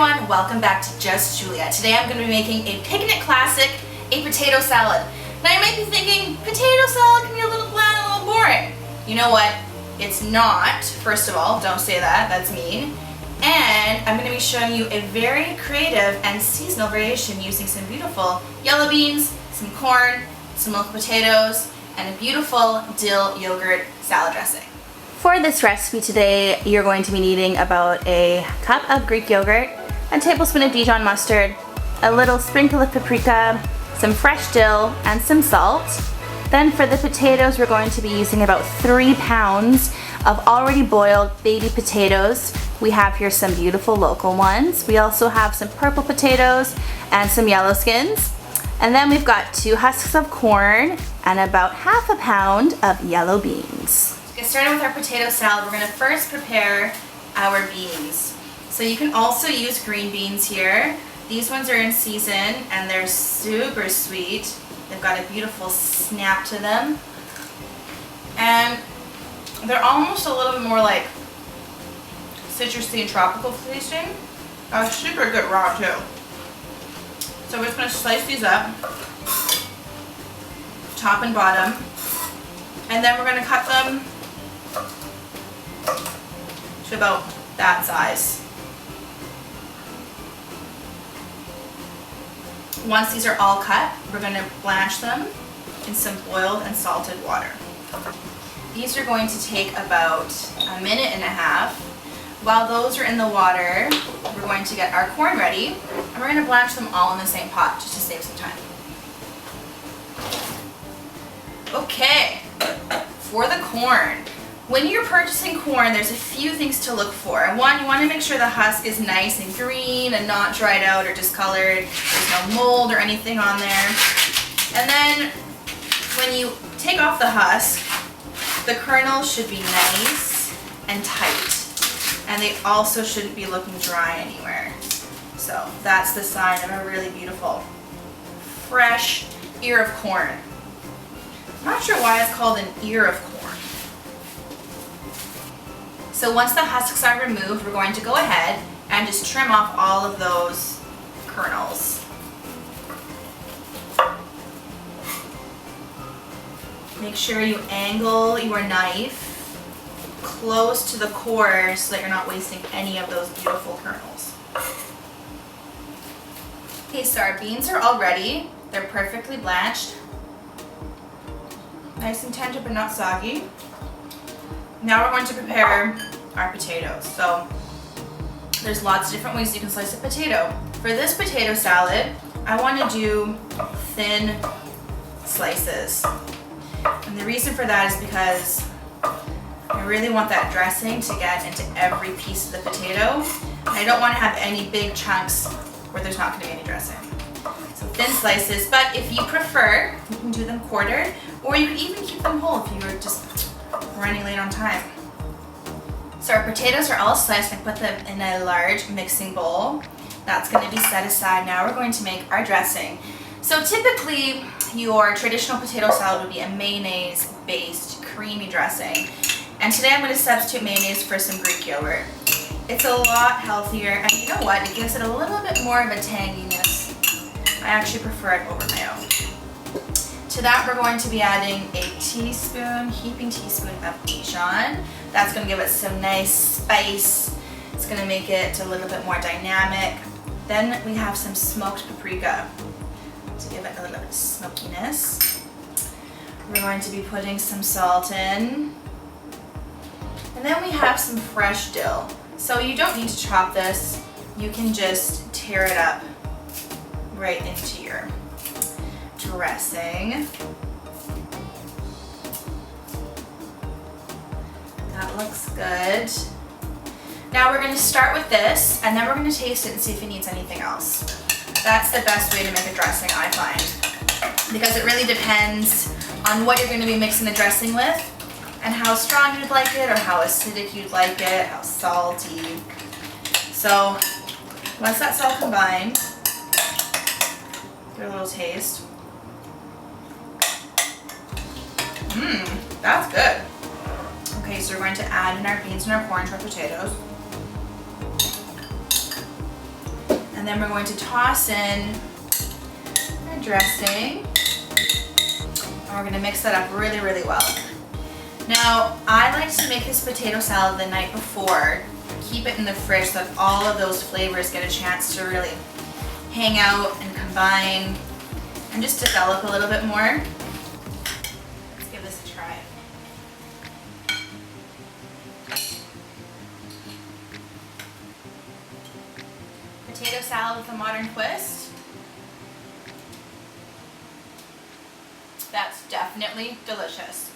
everyone, welcome back to Just Julia. Today I'm going to be making a picnic classic, a potato salad. Now you might be thinking, potato salad can be a little bland, a little boring. You know what? It's not. First of all, don't say that, that's mean. And I'm going to be showing you a very creative and seasonal variation using some beautiful yellow beans, some corn, some smoked potatoes, and a beautiful dill yogurt salad dressing. For this recipe today, you're going to be needing about a cup of Greek yogurt, a tablespoon of Dijon mustard, a little sprinkle of paprika, some fresh dill, and some salt. Then for the potatoes, we're going to be using about 3 pounds of already boiled baby potatoes. We have here some beautiful local ones. We also have some purple potatoes and some yellow skins. And then we've got 2 husks of corn and about ½ a pound of yellow beans. Get started with our potato salad. We're going to first prepare our beans. So you can also use green beans here. These ones are in season and they're super sweet. They've got a beautiful snap to them. And they're almost a little bit more like citrusy and tropical tasting. Super good raw too. So we're just going to slice these up, top and bottom, and then we're going to cut them to about that size. Once these are all cut, we're going to blanch them in some boiled and salted water. These are going to take about 1.5 minutes. While those are in the water, we're going to get our corn ready, and we're going to blanch them all in the same pot just to save some time. Okay, for the corn. When you're purchasing corn, there's a few things to look for. One, you want to make sure the husk is nice and green and not dried out or discolored. There's no mold or anything on there. And then when you take off the husk, the kernels should be nice and tight. And they also shouldn't be looking dry anywhere. So that's the sign of a really beautiful, fresh ear of corn. I'm not sure why it's called an ear of corn. So once the husks are removed, we're going to go ahead and just trim off all of those kernels. Make sure you angle your knife close to the core so that you're not wasting any of those beautiful kernels. Okay, so our beans are all ready. They're perfectly blanched. Nice and tender but not soggy. Now we're going to prepare our potatoes. So there's lots of different ways you can slice a potato. For this potato salad, I want to do thin slices. And the reason for that is because I really want that dressing to get into every piece of the potato. And I don't want to have any big chunks where there's not going to be any dressing. So thin slices, but if you prefer, you can do them quartered, or you can even keep them whole if you were just running late on time. So our potatoes are all sliced and put them in a large mixing bowl. That's going to be set aside. Now we're going to make our dressing. So typically your traditional potato salad would be a mayonnaise-based creamy dressing. And today I'm going to substitute mayonnaise for some Greek yogurt. It's a lot healthier, and you know what? It gives it a little bit more of a tanginess. I actually prefer it over mayo. To that we're going to be adding a heaping teaspoon of Dijon. That's going to give it some nice spice. It's going to make it a little bit more dynamic. Then we have some smoked paprika to give it a little bit of smokiness. We're going to be putting some salt in. And then we have some fresh dill. So you don't need to chop this. You can just tear it up right into your dressing. That looks good. Now we're going to start with this, and then we're going to taste it and see if it needs anything else. That's the best way to make a dressing, I find, because it really depends on what you're going to be mixing the dressing with and how strong you'd like it, or how acidic you'd like it, how salty. So once that's all combined, give it a little taste. That's good. Okay, so we're going to add in our beans and our corn to our potatoes. And then we're going to toss in our dressing. And we're gonna mix that up really, really well. Now, I like to make this potato salad the night before, keep it in the fridge so that all of those flavors get a chance to really hang out and combine and just develop a little bit more. Let's give this a try. Potato salad with a modern twist. That's definitely delicious.